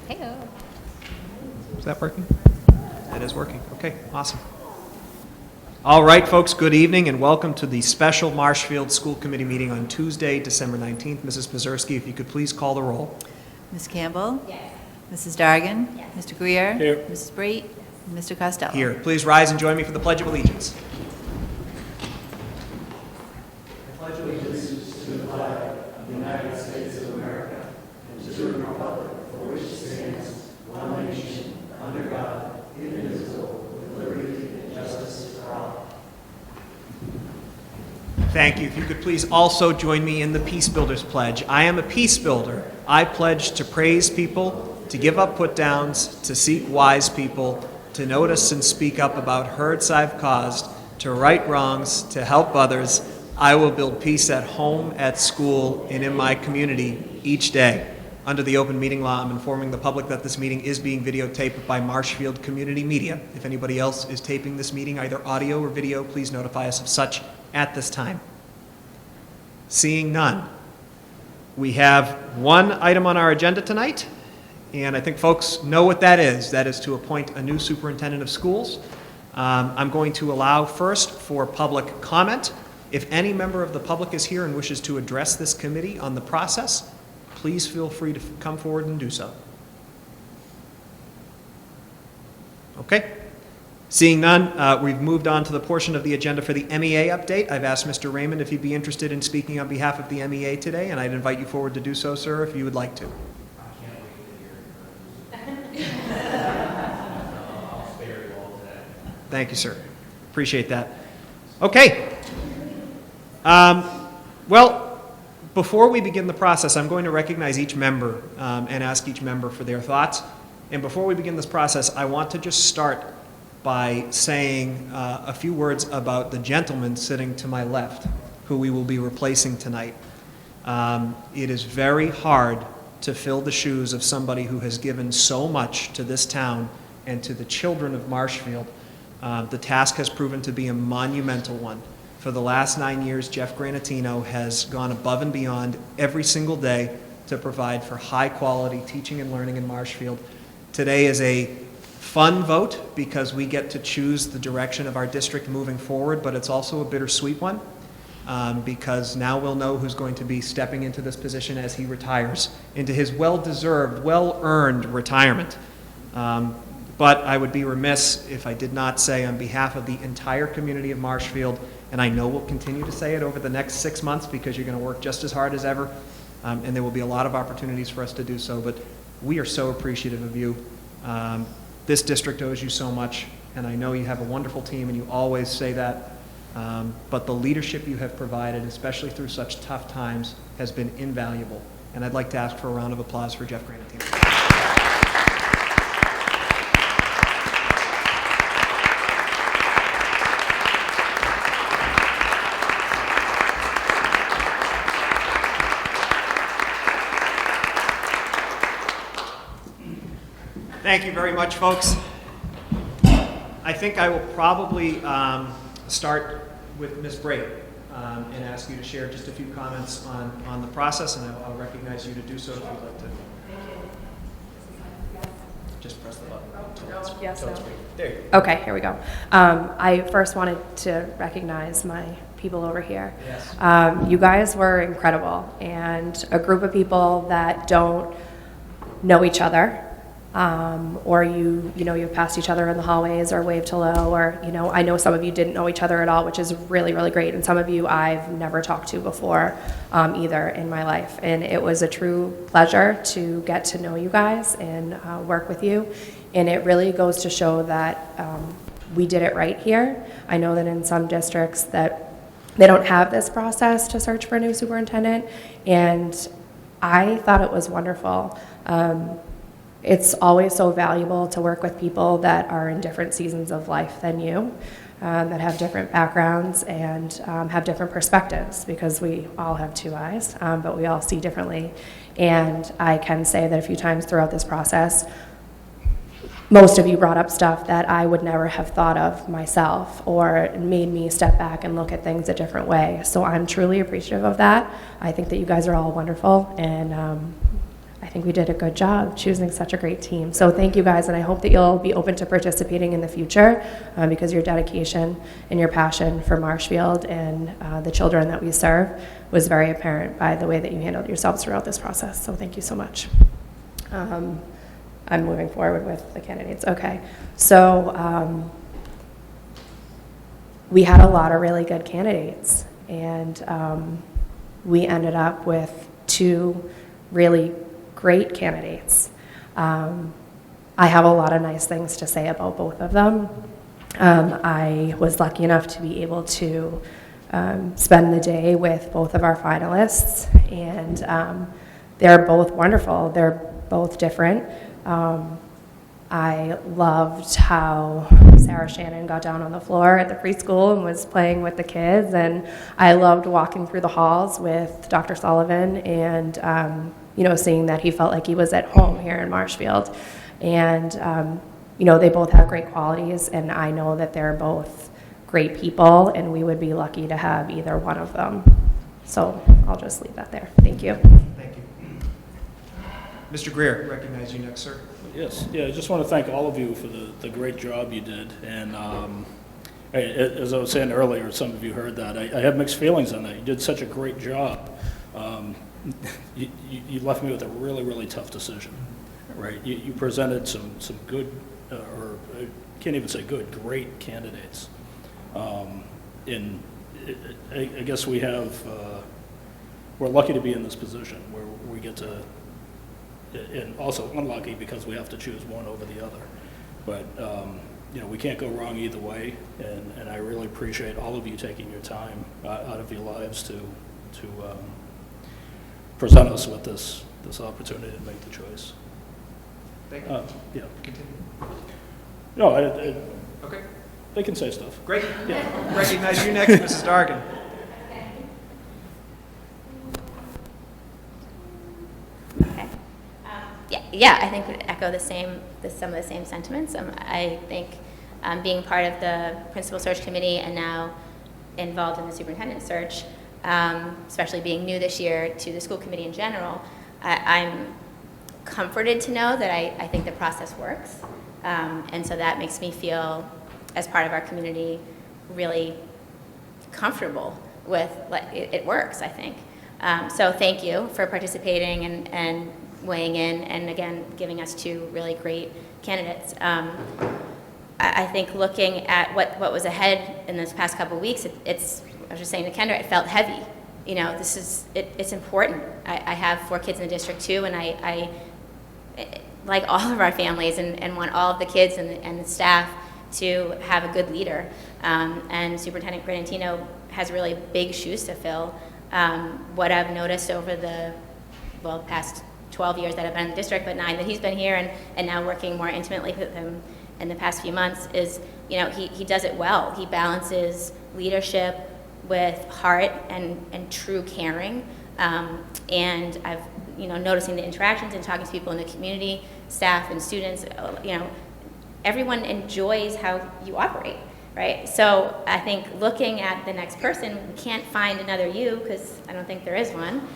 Heyo. Is that working? It is working. Okay, awesome. All right, folks, good evening and welcome to the special Marshfield School Committee meeting on Tuesday, December 19th. Mrs. Pazerski, if you could please call the roll. Ms. Campbell? Yes. Mrs. Dargan? Yes. Mr. Greer? Here. Mrs. Breit? And Mr. Costello? Here, please rise and join me for the Pledge of Allegiance. I pledge allegiance to the flag of the United States of America and to the republic for which it stands, one nation, under God, indivisible, with liberty and justice for all. Thank you. If you could please also join me in the Peace Builders Pledge. I am a peace builder. I pledge to praise people, to give up put-downs, to seek wise people, to notice and speak up about hurts I've caused, to right wrongs, to help others. I will build peace at home, at school, and in my community each day. Under the open meeting law, I'm informing the public that this meeting is being videotaped by Marshfield Community Media. If anybody else is taping this meeting, either audio or video, please notify us of such at this time. Seeing none, we have one item on our agenda tonight, and I think folks know what that is. That is to appoint a new superintendent of schools. I'm going to allow first for public comment. If any member of the public is here and wishes to address this committee on the process, please feel free to come forward and do so. Okay. Seeing none, we've moved on to the portion of the agenda for the MEA update. I've asked Mr. Raymond if he'd be interested in speaking on behalf of the MEA today, and I'd invite you forward to do so, sir, if you would like to. Thank you, sir. Appreciate that. Okay. Well, before we begin the process, I'm going to recognize each member and ask each member for their thoughts. And before we begin this process, I want to just start by saying a few words about the gentleman sitting to my left, who we will be replacing tonight. It is very hard to fill the shoes of somebody who has given so much to this town and to the children of Marshfield. The task has proven to be a monumental one. For the last 9 years, Jeff Granatino has gone above and beyond every single day to provide for high-quality teaching and learning in Marshfield. Today is a fun vote because we get to choose the direction of our district moving forward, but it's also a bittersweet one because now we'll know who's going to be stepping into this position as he retires, into his well-deserved, well-earned retirement. But I would be remiss if I did not say on behalf of the entire community of Marshfield, and I know we'll continue to say it over the next 6 months because you're going to work just as hard as ever, and there will be a lot of opportunities for us to do so, but we are so appreciative of you. This district owes you so much, and I know you have a wonderful team, and you always say that, but the leadership you have provided, especially through such tough times, has been invaluable. And I'd like to ask for a round of applause for Jeff Granatino. Thank you very much, folks. I think I will probably start with Ms. Breit and ask you to share just a few comments on the process, and I'll recognize you to do so if you'd like to. Just press the button. Yes. There you go. Okay, here we go. I first wanted to recognize my people over here. Yes. You guys were incredible, and a group of people that don't know each other, or you've passed each other in the hallways or waved hello, or I know some of you didn't know each other at all, which is really, really great, and some of you I've never talked to before either in my life, and it was a true pleasure to get to know you guys and work with you, and it really goes to show that we did it right here. I know that in some districts that they don't have this process to search for a new superintendent, and I thought it was wonderful. It's always so valuable to work with people that are in different seasons of life than you, that have different backgrounds and have different perspectives, because we all have two eyes, but we all see differently. And I can say that a few times throughout this process, most of you brought up stuff that I would never have thought of myself, or made me step back and look at things a different way. So I'm truly appreciative of that. I think that you guys are all wonderful, and I think we did a good job choosing such a great team. So thank you guys, and I hope that you'll be open to participating in the future because your dedication and your passion for Marshfield and the children that we serve was very apparent by the way that you handled yourselves throughout this process. So thank you so much. I'm moving forward with the candidates. Okay, so we had a lot of really good candidates, and we ended up with 2 really great candidates. I have a lot of nice things to say about both of them. I was lucky enough to be able to spend the day with both of our finalists, and they're both wonderful. They're both different. I loved how Sarah Shannon got down on the floor at the preschool and was playing with the kids, and I loved walking through the halls with Dr. Sullivan and seeing that he felt like he was at home here in Marshfield. And they both have great qualities, and I know that they're both great people, and we would be lucky to have either one of them. So I'll just leave that there. Thank you. Thank you. Mr. Greer, recognize you next, sir. Yes, yeah, I just want to thank all of you for the great job you did. And as I was saying earlier, some of you heard that, I have mixed feelings on that. You did such a great job. You left me with a really, really tough decision, right? You presented some good, or I can't even say good, great candidates. And I guess we're lucky to be in this position where we get to, and also unlucky because we have to choose one over the other. But, we can't go wrong either way, and I really appreciate all of you taking your time out of your lives to present us with this opportunity to make the choice. Thank you. Yeah. Continue. No, Okay, they can say stuff. great. Yeah. Recognize you next, Mrs. Dargan. Okay. Yeah, I think we echo some of the same sentiments. I think being part of the principal search committee and now involved in the superintendent search, especially being new this year to the school committee in general, I'm comforted to know that I think the process works. And so that makes me feel, as part of our community, really comfortable with it works, I think. So thank you for participating and weighing in, and again, giving us 2 really great candidates. I think looking at what was ahead in this past couple of weeks, I was just saying to Kendra, it felt heavy. It's important. I have 4 kids in the district too, and I like all of our families and want all of the kids and the staff to have a good leader. And Superintendent Granatino has really big shoes to fill. What I've noticed over the past 12 years that I've been in the district, but 9 that he's been here, and now working more intimately with him in the past few months, is he does it well. He balances leadership with heart and true caring. And I've noticing the interactions and talking to people in the community, staff and students, everyone enjoys how you operate, right? So I think looking at the next person, we can't find another you because I don't think there is one.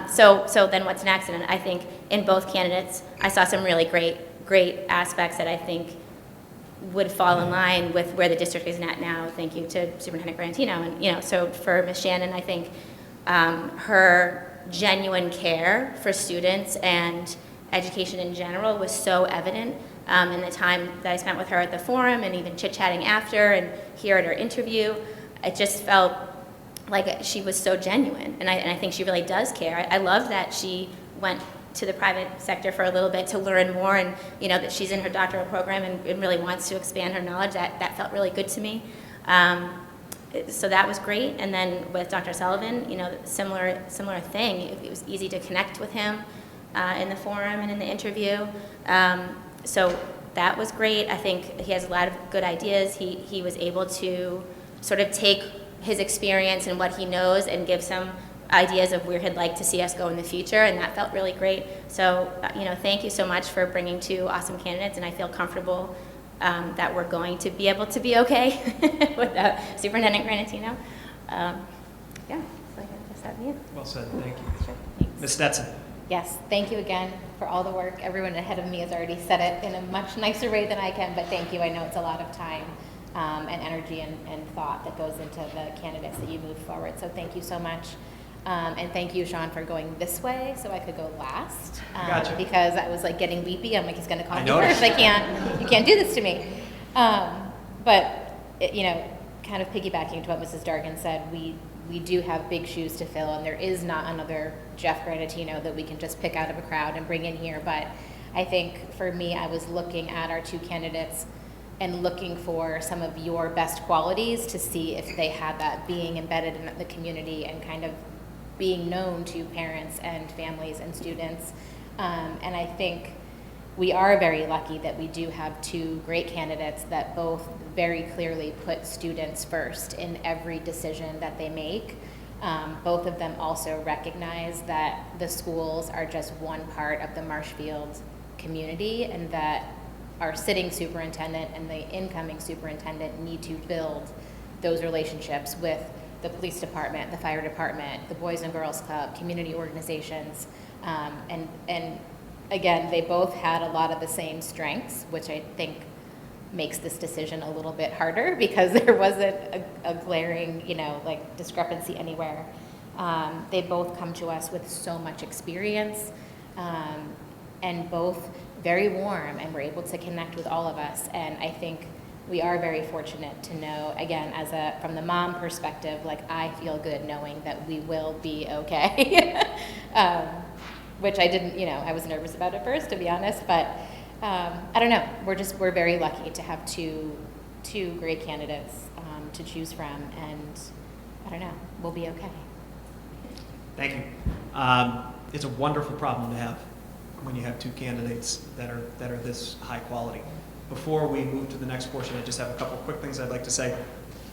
So then what's next? And I think in both candidates, I saw some really great aspects that I think would fall in line with where the district is at now. Thank you to Superintendent Granatino. And so for Ms. Shannon, I think her genuine care for students and education in general was so evident in the time that I spent with her at the forum, and even chit-chatting after and here at her interview. It just felt like she was so genuine, and I think she really does care. I love that she went to the private sector for a little bit to learn more, and that she's in her doctoral program and really wants to expand her knowledge. That felt really good to me. So that was great. And then with Dr. Sullivan, similar thing. It was easy to connect with him in the forum and in the interview. So that was great. I think he has a lot of good ideas. He was able to sort of take his experience and what he knows and give some ideas of where he'd like to see us go in the future, and that felt really great. So, thank you so much for bringing 2 awesome candidates, and I feel comfortable that we're going to be able to be okay with Superintendent Granatino. Yeah, so I guess that'd be it. Well said, thank you. Sure, thanks. Ms. Stetson. Yes, thank you again for all the work. Everyone ahead of me has already said it in a much nicer way than I can, but thank you. I know it's a lot of time and energy and thought that goes into the candidates that you move forward. So thank you so much. And thank you, Sean, for going this way so I could go last. Gotcha. Because I was like getting weepy. I'm like, he's going to call I me noticed. first. You can't do this to me. But, you know, kind of piggybacking to what Mrs. Dargan said, we do have big shoes to fill, and there is not another Jeff Granatino that we can just pick out of a crowd and bring in here. But I think for me, I was looking at our two candidates and looking for some of your best qualities to see if they had that being embedded in the community and kind of being known to parents and families and students. And I think we are very lucky that we do have two great candidates that both very clearly put students first in every decision that they make. Both of them also recognize that the schools are just one part of the Marshfield community, and that our sitting superintendent and the incoming superintendent need to build those relationships with the police department, the fire department, the Boys and Girls Club, community organizations, and again, they both had a lot of the same strengths, which I think makes this decision a little bit harder because there wasn't a glaring, you know, like discrepancy anywhere. They both come to us with so much experience, and both very warm, and were able to connect with all of us. And I think we are very fortunate to know, again, from the mom perspective, like I feel good knowing that we will be okay. Which I didn't, you know, I was nervous about at first, to be honest, but I don't know. We're very lucky to have two great candidates to choose from, and I don't know, we'll be okay. Thank you. It's a wonderful problem to have when you have two candidates that are this high quality. Before we move to the next portion, I just have a couple quick things I'd like to say.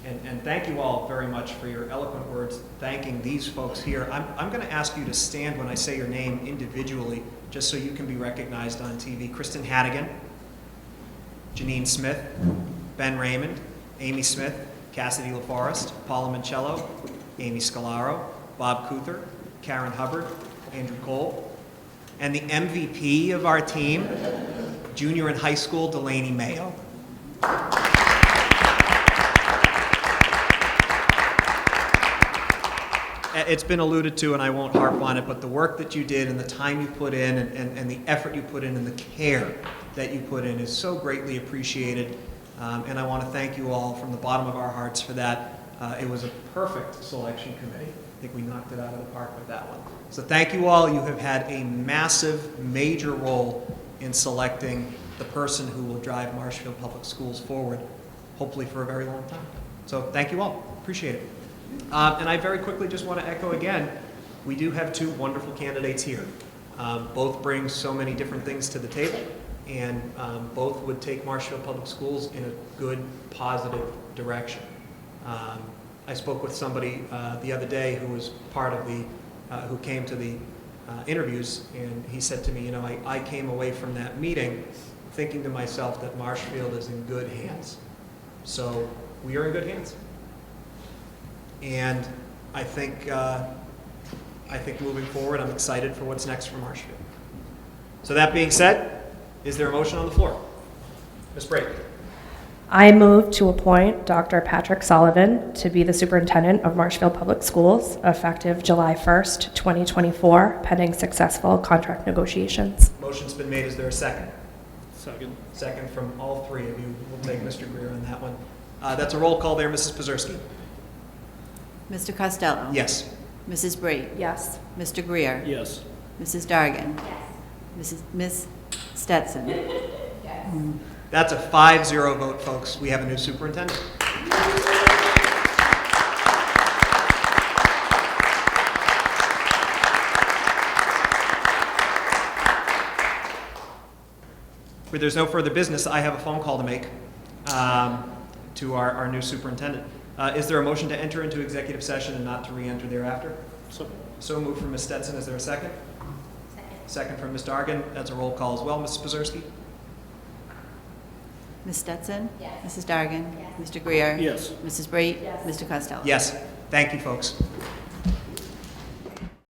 And thank you all very much for your eloquent words, thanking these folks here. I'm going to ask you to stand when I say your name individually, just so you can be recognized on TV. Kristen Haddigan, Janine Smith, Ben Raymond, Amy Smith, Cassidy LaForest, Paula Mancello, Amy Scalaro, Bob Cuther, Karen Hubbard, Andrew Cole, and the MVP of our team, junior in high school, Delaney Mayo. It's been alluded to, and I won't harp on it, but the work that you did and the time you put in and the effort you put in and the care that you put in is so greatly appreciated. And I want to thank you all from the bottom of our hearts for that. It was a perfect selection committee. I think we knocked it out of the park with that one. So thank you all. You have had a massive, major role in selecting the person who will drive Marshfield Public Schools forward, hopefully for a very long time. So thank you all. Appreciate it. And I very quickly just want to echo again, we do have two wonderful candidates here. Both bring so many different things to the table, and both would take Marshfield Public Schools in a good, positive direction. I spoke with somebody the other day who was part of the, who came to the interviews, and he said to me, you know, I came away from that meeting thinking to myself that Marshfield is in good hands. So we are in good hands. And I think moving forward, I'm excited for what's next for Marshfield. So that being said, is there a motion on the floor? Ms. Brake. I move to appoint Dr. Patrick Sullivan to be the superintendent of Marshfield Public Schools effective July 1st, 2024, pending successful contract negotiations. Motion's been made. Is there a second? Second. Second from all three of you. We'll take Mr. Greer on that one. That's a roll call there. Mrs. Pazerski. Mr. Costello? Yes. Mrs. Bree? Yes. Mr. Greer? Yes. Mrs. Dargan? Ms. Stetson? That's a 5-0 vote, folks. We have a new superintendent. Where there's no further business, I have a phone call to make to our new superintendent. Is there a motion to enter into executive session and not to re-enter thereafter? So moved from Ms. Stetson. Is there a second? Second from Ms. Dargan. That's a roll call as well. Mrs. Pazerski? Ms. Stetson? Yes. Mrs. Dargan? Mr. Greer? Yes. Mrs. Bree? Mr. Costello? Yes. Thank you, folks.